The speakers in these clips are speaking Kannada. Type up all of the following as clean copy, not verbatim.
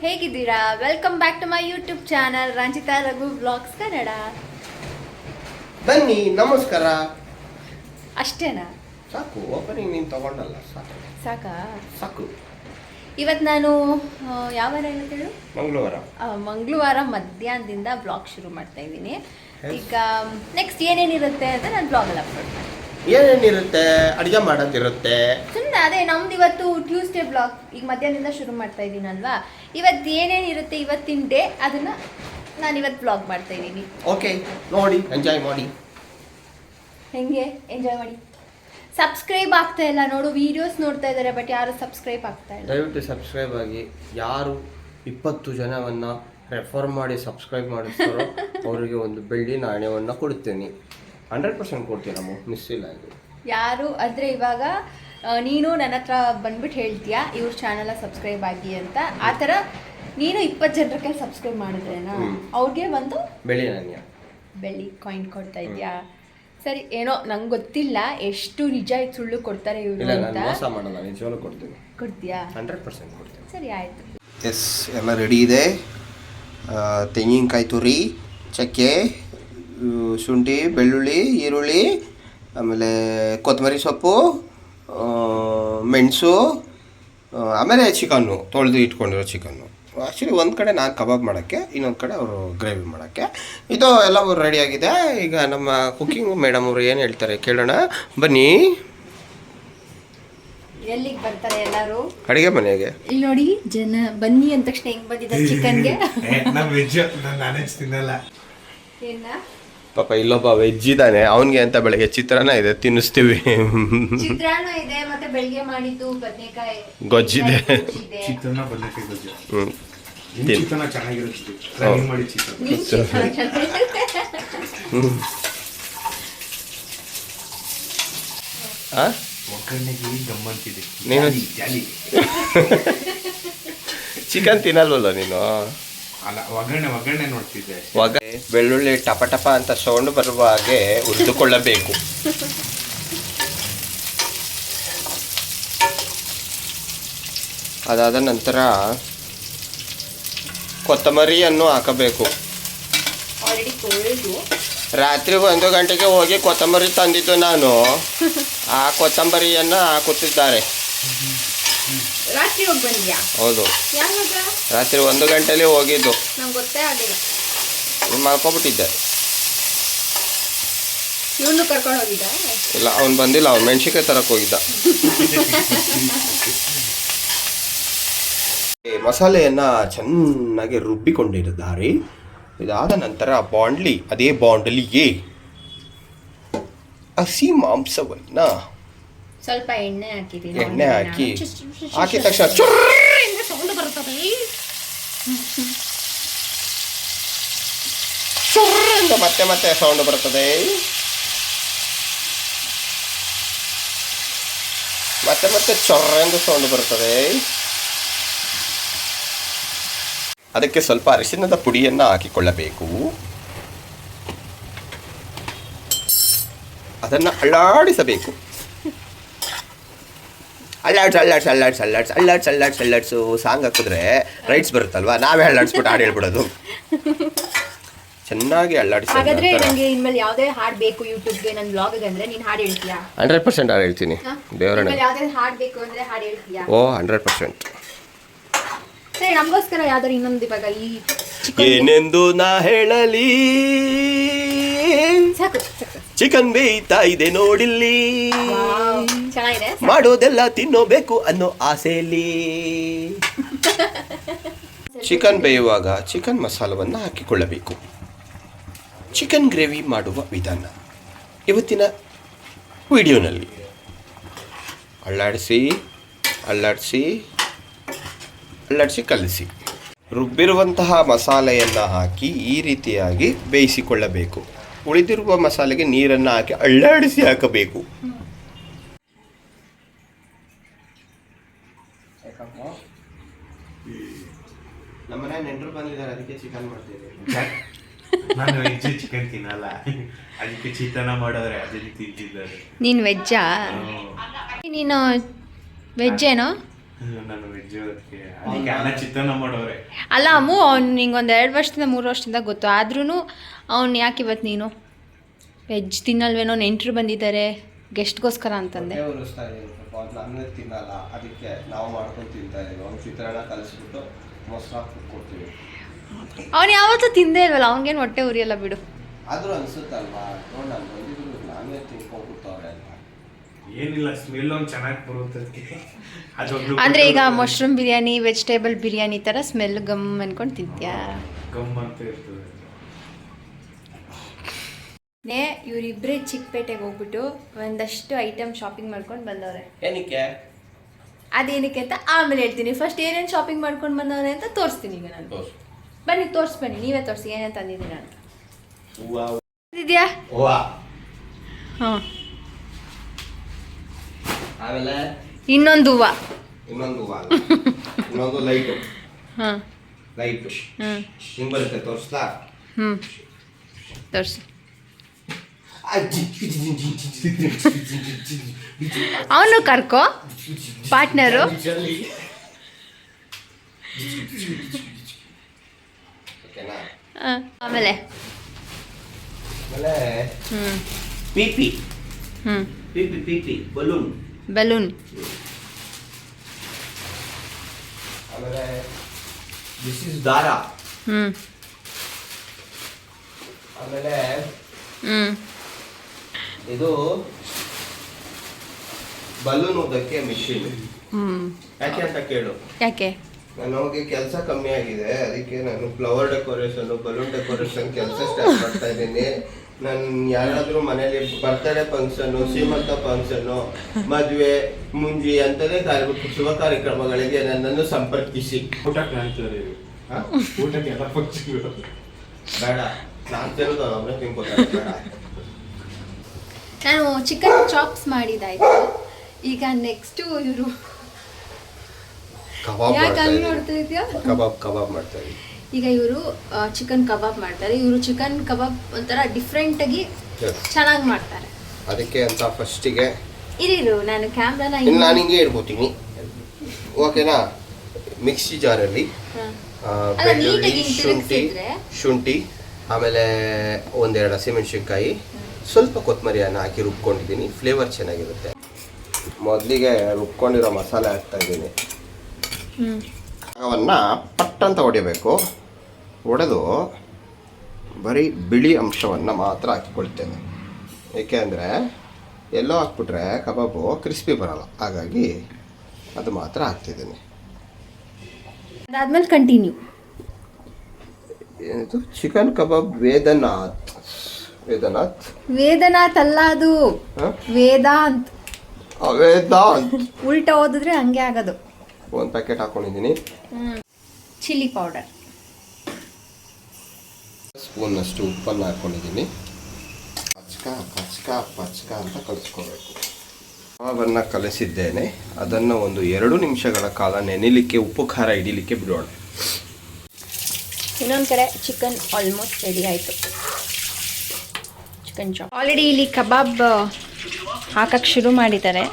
ಹೇಗಿದ್ದೀರಾ? Welcome back to my YouTube channel Ranjitha Raghu vlogs Kannada. ಬನ್ನಿ, ನಮಸ್ಕಾರ. ಅಷ್ಟೇನಾ? ಸಾಕು, ಓಪನಿಂಗ್ ನೀನು ತಗೊಂಡಲ್ಲ, ಸಾಕು. ಸಾಕಾ? ಸಾಕು. ಇವತ್ತು ನಾನು ಯಾವ ವಾರ ಹೇಳು? ಮಂಗಳವಾರ ಮಧ್ಯಾಹ್ನದಿಂದ ಬ್ಲಾಗ್ ಶುರು ಮಾಡ್ತಾ ಇದ್ದೀನಿ. ಈಗ ನೆಕ್ಸ್ಟ್ ಏನೇನಿರುತ್ತೆ ಅಂತ ನಾನು ಬ್ಲಾಗಲ್ಲಿ ಅಪ್ಲೋಡ್ ಮಾಡ್ತೀನಿ. ಏನೇನಿರುತ್ತೆ? ಅಡುಗೆ ಮಾಡೋದಿರುತ್ತೆ. ಸುಮ್ಮನೆ ಅದೇ ನಮ್ದು ಇವತ್ತು ಟ್ಯೂಸ್ಡೇ ಬ್ಲಾಗ್ ಈಗ ಮಧ್ಯಾಹ್ನದಿಂದ ಶುರು ಮಾಡ್ತಾ ಇದ್ದೀನಲ್ವಾ. ಇವತ್ತು ಏನೇನಿರುತ್ತೆ ಇವತ್ತಿನ ಡೇ ಅದನ್ನು ನಾನು ಇವತ್ತು ಬ್ಲಾಗ್ ಮಾಡ್ತಾ ಇದ್ದೀನಿ. ಓಕೆ, ನೋಡಿ, ಎಂಜಾಯ್ ಮಾಡಿ. ಹೆಂಗೆ ಎಂಜಾಯ್ ಮಾಡಿ? ಸಬ್ಸ್ಕ್ರೈಬ್ ಆಗ್ತಾ ಇಲ್ಲ ನೋಡು, ವಿಡಿಯೋಸ್ ನೋಡ್ತಾ ಇದ್ದಾರೆ ಬಟ್ ಯಾರು ಸಬ್ಸ್ಕ್ರೈಬ್ ಆಗ್ತಾ ಇಲ್ಲ. ದಯವಿಟ್ಟು ಸಬ್ಸ್ಕ್ರೈಬ್ ಆಗಿ. ಯಾರು 20 ಜನವನ್ನು ರೆಫರ್ ಮಾಡಿ ಸಬ್ಸ್ಕ್ರೈಬ್ ಮಾಡಿಸ್ತಾರೋ ಅವರಿಗೆ ಒಂದು ಬೆಳ್ಳಿ ನಾಣ್ಯವನ್ನು ಕೊಡ್ತೀನಿ. 100% ಕೊಡ್ತೀನಿ, ನಮ್ಮ ಮಿಸ್ ಇಲ್ಲ ಇದು. ಯಾರು ಅಂದರೆ ಇವಾಗ ನೀನು ನನ್ನ ಹತ್ರ ಬಂದ್ಬಿಟ್ಟು ಹೇಳ್ತೀಯಾ ಇವ್ರ ಚಾನಲ್ ಸಬ್ಸ್ಕ್ರೈಬ್ ಆಗಿ ಅಂತ. ಆ ಥರ ನೀನು 20 ಜನರಿಗೆ ಸಬ್ಸ್ಕ್ರೈಬ್ ಮಾಡಿದ್ರೇನಾ ಅವ್ರಿಗೆ ಒಂದು ಬೆಳ್ಳಿ ನಾಣ್ಯ, ಬೆಳ್ಳಿ ಕಾಯಿನ್ ಕೊಡ್ತಾ ಇದೆಯಾ? ಸರಿ, ಏನೋ ನಂಗೆ ಗೊತ್ತಿಲ್ಲ ಎಷ್ಟು ನಿಜ ಸುಳ್ಳು ಕೊಡ್ತಾರೆ ಇವರು ಅಂತ. ಮೋಸ ಮಾಡಲ್ಲ, ನಿಜವಾಗ್ಲೂ ಕೊಡ್ತೀನಿ. ಕೊಡ್ತೀಯಾ? 100% ಕೊಡ್ತೀನಿ. ಸರಿ, ಆಯಿತು. ಎಸ್, ಎಲ್ಲ ರೆಡಿ ಇದೆ. ತೆಂಗಿನಕಾಯಿ ತುರಿ, ಚಕ್ಕೆ, ಶುಂಠಿ, ಬೆಳ್ಳುಳ್ಳಿ, ಈರುಳ್ಳಿ, ಆಮೇಲೆ ಕೊತ್ತಂಬರಿ ಸೊಪ್ಪು, ಮೆಣಸು, ಆಮೇಲೆ ಚಿಕನ್ನು, ತೊಳೆದು ಇಟ್ಕೊಂಡಿರೋ ಚಿಕನ್ನು. ಆ್ಯಕ್ಚುಲಿ ಒಂದು ಕಡೆ ನಾನು ಕಬಾಬ್ ಮಾಡೋಕ್ಕೆ, ಇನ್ನೊಂದು ಕಡೆ ಅವರು ಗ್ರೇವಿ ಮಾಡೋಕ್ಕೆ. ಇದು ಎಲ್ಲ ರೆಡಿಯಾಗಿದೆ. ಈಗ ನಮ್ಮ ಕುಕ್ಕಿಂಗ್ ಮೇಡಮ್ ಅವರು ಏನು ಹೇಳ್ತಾರೆ ಕೇಳೋಣ, ಬನ್ನಿ. ಎಲ್ಲಿಗೆ ಬರ್ತಾರೆ ಎಲ್ಲರೂ? ಅಡುಗೆ ಮನೆಗೆ. ಇಲ್ಲಿ ನೋಡಿ, ಜನ ಬನ್ನಿ ಅಂದ ತಕ್ಷಣ ಹೆಂಗ್ ಬಂದಿದ್ದಾರೆ ಚಿಕನ್ಗೆ. ಏನ ಪಾಪ ಇಲ್ಲೊಬ್ಬ ವೆಜ್ ಇದ್ದಾನೆ, ಅವನಿಗೆ ಅಂತ ಬೆಳಗ್ಗೆ ಚಿತ್ರಾನ್ನ ಇದೆ, ತಿನ್ನಿಸ್ತೀವಿ. ಚಿತ್ರಾನ್ನ ಇದೆ, ಮತ್ತೆ ಬೆಳಿಗ್ಗೆ ಮಾಡಿದ್ದು ಬದನೆಕಾಯಿ ಗೊಜ್ಜಿದೆ. ಚಿತ್ರಾನ್ನ ಬದನೆಕಾಯಿ ಗೊಜ್ಜು. ತಿನ್. ಚಿತ್ರಾನ್ನ ಚೆನ್ನಾಗಿರುತ್ತೆ. ಫ್ರೈ ಮಾಡಿ ಚಿತ್ರಾನ್ನ. ಒಗ್ಗರಣೆಗೆ ಗಮ್ಮಂತಿದೆ. ನೀನು ಚಿಕನ್ ತಿನ್ನಲ್ವಲ್ಲ ನೀನು? ಅಲ್ಲ, ಒಗ್ಗರಣೆ ನೋಡ್ತಿದ್ದೆ. ಬೆಳ್ಳುಳ್ಳಿ ಟಪ ಟಪ ಅಂತ ಸೌಂಡ್ ಬರುವ ಹಾಗೆ ಹುರಿದುಕೊಳ್ಳಬೇಕು. ಅದಾದ ನಂತರ ಕೊತ್ತಂಬರಿಯನ್ನು ಹಾಕಬೇಕು. ರಾತ್ರಿ 1 ಗಂಟೆಗೆ ಹೋಗಿ ಕೊತ್ತಂಬರಿ ತಂದಿದ್ದು ನಾನು. ಆ ಕೊತ್ತಂಬರಿಯನ್ನು ಹಾಕುತ್ತಿದ್ದಾರೆ. ರಾತ್ರಿ ಹೋಗಿ ಬಂದ್ಯಾ? ಹೌದು, ಯಾವಾಗ? ರಾತ್ರಿ 1 ಗಂಟೆಲಿ ಹೋಗಿದ್ದು. ನಂಗೆ ಗೊತ್ತೇ ಆಗಿಲ್ಲ. ಮಾಡ್ಕೊಬಿಟ್ಟಿದ್ದೆ. ಇವನು ಕರ್ಕೊಂಡು ಹೋಗಿದ್ದ? ಇಲ್ಲ, ಅವ್ನು ಬಂದಿಲ್ಲ, ಅವ್ನು ಮೆಣಸಿನ್ಕಾಯಿ ತರಕ್ಕೆ ಹೋಗಿದ್ದ. ಮಸಾಲೆಯನ್ನು ಚೆನ್ನಾಗಿ ರುಬ್ಬಿಕೊಂಡಿದ್ದಾರೆ. ಇದಾದ ನಂತರ ಅದೇ ಬಾಂಡ್ಲಿಗೆ ಹಸಿ ಮಾಂಸವನ್ನು ಸ್ವಲ್ಪ ಎಣ್ಣೆ ಹಾಕಿದ್ದೀನಿ. ಎಣ್ಣೆ ಹಾಕಿದ ತಕ್ಷಣ ಸೌಂಡ್ ಬರುತ್ತದೆ. ಅಂತ ಮತ್ತೆ ಸೌಂಡ್ ಬರುತ್ತದೆ. ಮತ್ತೆ ಚೊರ್ರೆಂದು ಸೌಂಡ್ ಬರುತ್ತದೆ. ಅದಕ್ಕೆ ಸ್ವಲ್ಪ ಅರಿಶಿಣದ ಪುಡಿಯನ್ನು ಹಾಕಿಕೊಳ್ಳಬೇಕು. ಅದನ್ನು ಅಲ್ಲಾಡಿಸಬೇಕು. ಅಲ್ಲಾಡ್ಸು ಸಾಂಗ್ ಹಾಕಿದ್ರೆ ರೈಟ್ಸ್ ಬರುತ್ತಲ್ವಾ, ನಾವೇ ಅಲ್ಲಾಡಿಸ್ಬಿಟ್ಟು ಹಾಡು ಹೇಳ್ಬಿಡೋದು. ಚೆನ್ನಾಗಿ ಅಲ್ಲಾಡಿಸಿ. ಹಾಗಾದ್ರೆ ನನಗೆ ಇನ್ಮೇಲೆ ಯಾವುದೇ ಹಾಡು ಬೇಕು ಯೂಟ್ಯೂಬ್ಗೆ ನನ್ನ ಬ್ಲಾಗ್ಗೆ ಅಂದ್ರೆ ನೀನು ಹಾಡು ಹೇಳ್ತೀಯಾ? 100% ಹಾಡು ಹೇಳ್ತೀನಿ. ದೇವರನ್ನ ಯಾವುದೇ ಹಾಡು ಬೇಕು ಅಂದ್ರೆ ಹಾಡು ಹೇಳ್ತೀಯಾ? ಓ, 100%. ಸರಿ, ನಮಗೋಸ್ಕರ ಯಾವ್ದಾರು ಇನ್ನೊಂದು ಇವಾಗ ಈ ಏನೆಂದು ನಾ ಹೇಳಲಿ, ಸಾಕು ಚಿಕನ್ ಬೇಯ್ತಾ ಇದೆ ನೋಡಿಲ್ಲಿ, ಚೆನ್ನಾಗಿದೆ. ಮಾಡೋದೆಲ್ಲ ತಿನ್ನೋಬೇಕು ಅನ್ನೋ ಆಸೆಯಲ್ಲಿ. ಚಿಕನ್ ಬೇಯುವಾಗ ಚಿಕನ್ ಮಸಾಲವನ್ನು ಹಾಕಿಕೊಳ್ಳಬೇಕು. ಚಿಕನ್ ಗ್ರೇವಿ ಮಾಡುವ ವಿಧಾನ ಇವತ್ತಿನ ವಿಡಿಯೋನಲ್ಲಿ. ಅಲ್ಲಾಡಿಸಿ ಕಲಿಸಿ ರುಬ್ಬಿರುವಂತಹ ಮಸಾಲೆಯನ್ನು ಹಾಕಿ ಈ ರೀತಿಯಾಗಿ ಬೇಯಿಸಿಕೊಳ್ಳಬೇಕು. ಉಳಿದಿರುವ ಮಸಾಲೆಗೆ ನೀರನ್ನು ಹಾಕಿ ಅಲ್ಲಾಡಿಸಿ ಹಾಕಬೇಕು. ನಮ್ಮನೆ ನೆಂಟರು ಬಂದಿದ್ದಾರೆ, ಅದಕ್ಕೆ ಚಿಕನ್ ಮಾಡ್ತಿದ್ದಾರೆ. ನಾನು ವೆಜ್ ಚಿಕನ್ ತಿನ್ನಲ್ಲ, ಅದಕ್ಕೆ ಚಿತ್ರಾನ್ನ ಮಾಡೋರೆ, ಅದಕ್ಕೆ ತಿಂತಿದ್ದಾರೆ. ನೀನು ವೆಜ್ಜಾ? ನೀನು ವೆಜ್ ಏನೋ? ನಾನು ವೆಜ್ ಅದಕ್ಕೆ ಅನ್ನ ಚಿತ್ರಾನ್ನ ಮಾಡೋರೆ. ಅಲ್ಲ ಅಮ್ಮು, ಅವ್ನು ನಿಂಗೆ ಒಂದು 2 ವರ್ಷದಿಂದ 3 ವರ್ಷದಿಂದ ಗೊತ್ತು, ಆದ್ರೂ ಅವ್ನು ಯಾಕೆ ಇವತ್ತು ನೀನು ವೆಜ್ ತಿನ್ನಲ್ವೇನೋ, ನೆಂಟರು ಬಂದಿದ್ದಾರೆ ಗೆಸ್ಟ್ಗೋಸ್ಕರ ಅಂತಂದೆ. ನಾನ್ ವೆಜ್ ತಿನ್ನಲ್ಲ, ಅದಕ್ಕೆ ನಾವು ಮಾಡ್ಕೊಂಡು ತಿಂತಾ ಇದ್ದೀವಿ. ಅವ್ನು ಚಿತ್ರಾನ್ನ ಕಲಿಸ್ಬಿಟ್ಟು ಮೊಸರು ಹಾಕ್ಬಿಟ್ಟು ಕೊಡ್ತೀವಿ. ಅವ್ನು ಯಾವತ್ತೂ ತಿಂದೇ ಇಲ್ವಲ್ಲ, ಅವ್ನಿಗೇನು ಹೊಟ್ಟೆ ಉರಿಯಲ್ಲ ಬಿಡು. ಆದರೂ ಅನ್ಸುತ್ತಲ್ವಾ, ನೋಡಿ ನಾನು ಬಂದಿದ್ರು ನಾನ್ ವೆಜ್ ತಿನ್ಕೊಂಡ್ಬಿಡ್ತಾವ್ರೆ ಅಂತ. ಏನಿಲ್ಲ, ಸ್ಮೆಲ್ ಒಂದು ಚೆನ್ನಾಗಿ ಬರುತ್ತೆ ಅದೊಂದು. ಅಂದರೆ ಈಗ ಮಶ್ರೂಮ್ ಬಿರಿಯಾನಿ, ವೆಜಿಟೇಬಲ್ ಬಿರಿಯಾನಿ ಥರ ಸ್ಮೆಲ್ ಗಮ್ ಅನ್ಕೊಂಡು ತಿಂತ್ಯಾ? ಗಮ್ ಅಂತ ಇರ್ತದೆ. ಇವರಿಬ್ಬರೇ ಚಿಕ್ಕಪೇಟೆಗೆ ಹೋಗ್ಬಿಟ್ಟು ಒಂದಷ್ಟು ಐಟಮ್ ಶಾಪಿಂಗ್ ಮಾಡ್ಕೊಂಡು ಬಂದವ್ರೆ. ಏನಕ್ಕೆ? ಅದೇನಕ್ಕೆ ಅಂತ ಆಮೇಲೆ ಹೇಳ್ತೀನಿ. ಫಸ್ಟ್ ಏನೇನು ಶಾಪಿಂಗ್ ಮಾಡ್ಕೊಂಡು ಬಂದವ್ರೆ ಅಂತ ತೋರಿಸ್ತೀನಿ ಈಗ ನಾನು. ಬನ್ನಿ ಬನ್ನಿ, ನೀವೇ ತೋರಿಸಿ ಏನೇನು ತಂದಿದ್ದೀರಾ ಅಂತ. ಇದೆಯಾ? ಹಾಂ, ಆಮೇಲೆ ಇನ್ನೊಂದು ಹೂವು, ಇನ್ನೊಂದು ಲೈಟು. ಹಾಂ, ಲೈಟು ಹಿಂಗೆ ಬರುತ್ತೆ, ತೋರಿಸ್ಲಾ? ತೋರಿಸಿ. ಅವನು ಕರ್ಕೋ, ಪಾರ್ಟ್ನರು. ಆಮೇಲೆ ಪಿಪಿ ಬಲೂನ್. ಆಮೇಲೆ ದಿಸ್ ಇಸ್ ದಾರ. ಆಮೇಲೆ ಇದು ಬಲೂನ್ ಉದ್ದಕ್ಕೆ ಮಿಷಿನ್. ಯಾಕೆ ಅಂತ ಕೇಳು. ಯಾಕೆ? ನನಗೆ ಕೆಲಸ ಕಮ್ಮಿ ಆಗಿದೆ, ಅದಕ್ಕೆ ನಾನು ಫ್ಲವರ್ ಡೆಕೋರೇಷನ್, ಬಲೂನ್ ಡೆಕೋರೇಷನ್ ಕೆಲಸ ಸ್ಟಾರ್ಟ್ ಮಾಡ್ತಾ ಇದ್ದೀನಿ. ನಾನು ಯಾರಾದರೂ ಮನೇಲಿ ಬರ್ತ್ಡೇ ಫಂಕ್ಷನ್ನು, ಶ್ರೀಮಂತ ಫಂಕ್ಷನ್ನು, ಮದುವೆ, ಮುಂಜಿ ಅಂತಲೇ ಶುಭ ಕಾರ್ಯಕ್ರಮಗಳಿಗೆ ನನ್ನನ್ನು ಸಂಪರ್ಕಿಸಿ. ಊಟಕ್ಕೆ ಅಂತಾರೆ, ಊಟಕ್ಕೆ ಎಲ್ಲ ಫಂಕ್ಷನ್ ಬೇಡ, ನಾನು ತಿನ್ನೋದು ಒಬ್ಬನೇ ತಿನ್ಕೋತಾರೆ, ಬೇಡ. ನಾನು ಚಿಕನ್ ಚಾಪ್ಸ್ ಮಾಡಿದಾಯ್ತು. ಈಗ ನೆಕ್ಸ್ಟು ಇವರು ಕಬಾಬ್ ಮಾಡ್ತಾರೆ. ಈಗ ಇವರು ಚಿಕನ್ ಕಬಾಬ್ ಮಾಡ್ತಾರೆ. ಇವರು ಚಿಕನ್ ಕಬಾಬ್ ಒಂಥರ ಡಿಫ್ರೆಂಟಾಗಿ ಚೆನ್ನಾಗಿ ಮಾಡ್ತಾರೆ. ಅದಕ್ಕೆ ಅಂತ ಫಸ್ಟಿಗೆ ಇರು ನಾನು ಕ್ಯಾಮ್ರಾನ ನಾನು ಹಿಂಗೆ ಇಡ್ಬೋತೀನಿ, ಓಕೆನಾ? ಮಿಕ್ಸಿ ಜಾರಲ್ಲಿ ಬೆಳ್ಳುಳ್ಳಿ, ಶುಂಠಿ, ಆಮೇಲೆ 1-2 ಹಸಿಮೆಣಸಿನ್ಕಾಯಿ, ಸ್ವಲ್ಪ ಕೊತ್ತಂಬರಿಯನ್ನು ಹಾಕಿ ರುಬ್ಕೊಂಡಿದ್ದೀನಿ. ಫ್ಲೇವರ್ ಚೆನ್ನಾಗಿರುತ್ತೆ. ಮೊದಲಿಗೆ ರುಬ್ಕೊಂಡಿರೋ ಮಸಾಲೆ ಹಾಕ್ತಾ ಇದ್ದೀನಿ. ಅವನ್ನ ಪಟ್ಟಂತ ಹೊಡಿಬೇಕು. ಹೊಡೆದು ಬರೀ ಬಿಳಿ ಅಂಶವನ್ನು ಮಾತ್ರ ಹಾಕಿಕೊಳ್ತೇನೆ. ಏಕೆ ಅಂದರೆ ಎಲ್ಲೋ ಹಾಕ್ಬಿಟ್ರೆ ಕಬಾಬು ಕ್ರಿಸ್ಪಿ ಬರಲ್ಲ, ಹಾಗಾಗಿ ಅದು ಮಾತ್ರ ಹಾಕ್ತಿದ್ದೀನಿ. ಅದಾದ್ಮೇಲೆ ಕಂಟಿನ್ಯೂ. ಏನಿದು? ಚಿಕನ್ ಕಬಾಬ್ ವೇದನಾಥ್ ಅಲ್ಲ, ಅದು ವೇದಾಂತ್. ಉಲ್ಟಾ ಓದಿದ್ರೆ ಹಂಗೆ ಆಗೋದು. 1 ಪ್ಯಾಕೆಟ್ ಹಾಕೊಂಡಿದ್ದೀನಿ. ಚಿಲ್ಲಿ ಪೌಡರ್, ಸ್ಪೂನ್ನಷ್ಟು ಉಪ್ಪನ್ನು ಹಾಕೊಂಡಿದ್ದೀನಿ. ಪಚ್ಕ ಅಂತ ಕಲಿಸ್ಕೋಬೇಕು. ಕಬಾಬನ್ನು ಕಲಿಸಿದ್ದೇನೆ, ಅದನ್ನು ಒಂದು 2 ನಿಮಿಷಗಳ ಕಾಲ ನೆನೆಯಲಿಕ್ಕೆ, ಉಪ್ಪು ಖಾರ ಹಿಡಿಲಿಕ್ಕೆ ಬಿಡೋಣ. ಇನ್ನೊಂದು ಕಡೆ ಚಿಕನ್ ಆಲ್ಮೋಸ್ಟ್ ರೆಡಿ ಆಯಿತು. ಚಿಕನ್ ಚಾಪ್ ಆಲ್ರೆಡಿ ಇಲ್ಲಿ ಕಬಾಬ್ ಹಾಕಕ್ಕೆ ಶುರು ಮಾಡಿದ್ದಾರೆ.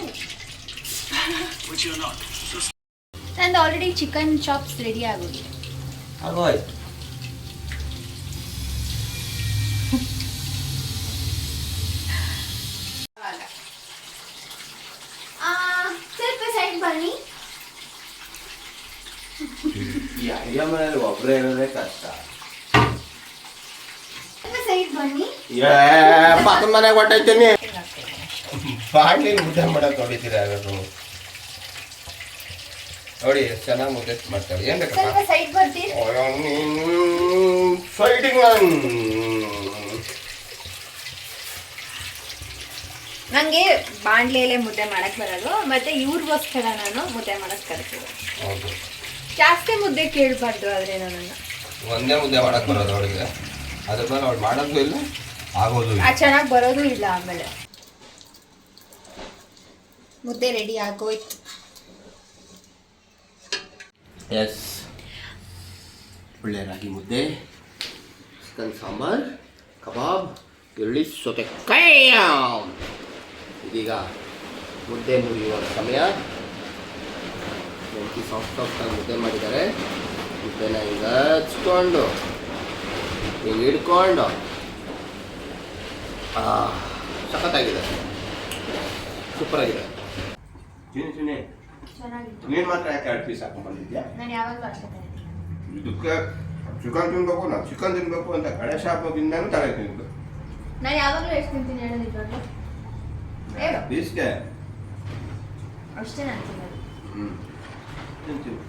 ನಂದು ಆಲ್ರೆಡಿ ಚಿಕನ್ ಚಾಪ್ಸ್ ರೆಡಿ ಆಗೋಗಿದೆ. ಆಗೋಯ್ತು. ಸ್ವಲ್ಪ ಸೈಡ್ ಬನ್ನಿ. ಅಡಿಗೆ ಮನೇಲಿ ಒಬ್ಬರೇ ಇರೋದೇ ಕಷ್ಟ. ಸೈಡ್ ಬನ್ನಿ. ಪಕ್ಕದ ಮನೆಗೆ ಹೊಟ್ಟೈತೀನಿ. ಬಾಟ್ಲಿ ಮುದ್ದೆ ಮಾಡೋದು ನೋಡಿದ್ದೀರಾ? ನೋಡಿ ಎಷ್ಟು ಚೆನ್ನಾಗಿ ಮುದ್ದೆ ಮಾಡ್ತಾರೆ. ಏನು ಬೇಕಾ ಸೈಡ್ ಬರ್ತೀರಿ? ಸೈಡಿಂಗ್ ನನಗೆ ಬಾಣಲೆಯಲ್ಲೇ ಮುದ್ದೆ ಮಾಡಕ್ಕೆ ಬರಲ್ವ, ಮತ್ತೆ ಇವ್ರಿಗೋಸ್ಕರ ನಾನು ಮುದ್ದೆ ಮಾಡಕ್ಕೆ ಕರಿತೀವಿ. ಹೌದು, ಜಾಸ್ತಿ ಮುದ್ದೆ ಕೇಳಬಾರ್ದು. ಆದರೆ ನನ್ನನ್ನು ಒಂದೇ ಮುದ್ದೆ ಮಾಡಕ್ಕೆ ಬರೋದು ಅವಳಿಗೆ. ಅದ್ರ ಮೇಲೆ ಅವ್ಳು ಮಾಡೋದು ಇಲ್ಲ, ಆಗೋದು ಇಲ್ಲ, ಚೆನ್ನಾಗಿ ಬರೋದು ಇಲ್ಲ. ಆಮೇಲೆ ಮುದ್ದೆ ರೆಡಿ ಆಗೋಯ್ತು. ಎಸ್, ಒಳ್ಳೆ ರಾಗಿ ಮುದ್ದೆ, ಚಿಕನ್ ಸಾಂಬಾರ್, ಕಬಾಬ್, ಈರುಳ್ಳಿ, ಸೌತೆಕಾಯಿ. ಇದೀಗ ಮುದ್ದೆ ಮುರಿಯುವ ಸಮಯ. ರೀತಿ ಸಾಫ್ಟಾಗಿ ಮುದ್ದೆ ಮಾಡಿದ್ದಾರೆ. ಮುದ್ದೆನ ಹಿಂಗೆ ಹಚ್ಕೊಂಡು ಹಿಂಗೆ ಹಿಡ್ಕೊಂಡು ಸಖತ್ತಾಗಿದೆ, ಸೂಪರಾಗಿದೆ. ಚಿನ್ನಿ ಚೆನ್ನಾಗಿತ್ತು. ನೀನು ಮಾತ್ರ ಯಾಕೆ 2 ಪೀಸ್ ಹಾಕೊಂಡ್ಬಂದಿದ್ಯಾ? ನಾನು ಯಾವಾಗಲೂ ಅಷ್ಟೇ ತಗೋತೀನಿ. ಇದಕ್ಕೆ ಚಿಕನ್ ತಿನ್ಬೇಕು, ನಾವು ಚಿಕನ್ ತಿನ್ಬೇಕು ಅಂತ ಗಣೇಶ ಹಬ್ಬದಿಂದನೂ ತಲೆ ತಿನ್ಬೇಕು. ನಾನು ಯಾವಾಗಲೂ ಎಷ್ಟು ತಿಂತೀನಿ ಹೇಳೋದು ಇದ್ರಲ್ಲಿ ಹೇಳು. ಪೀಸ್ಗೆ ಅಷ್ಟೇ ನಾನು ತಿನ್ನೋದು. ತಿಂತೀನಿ.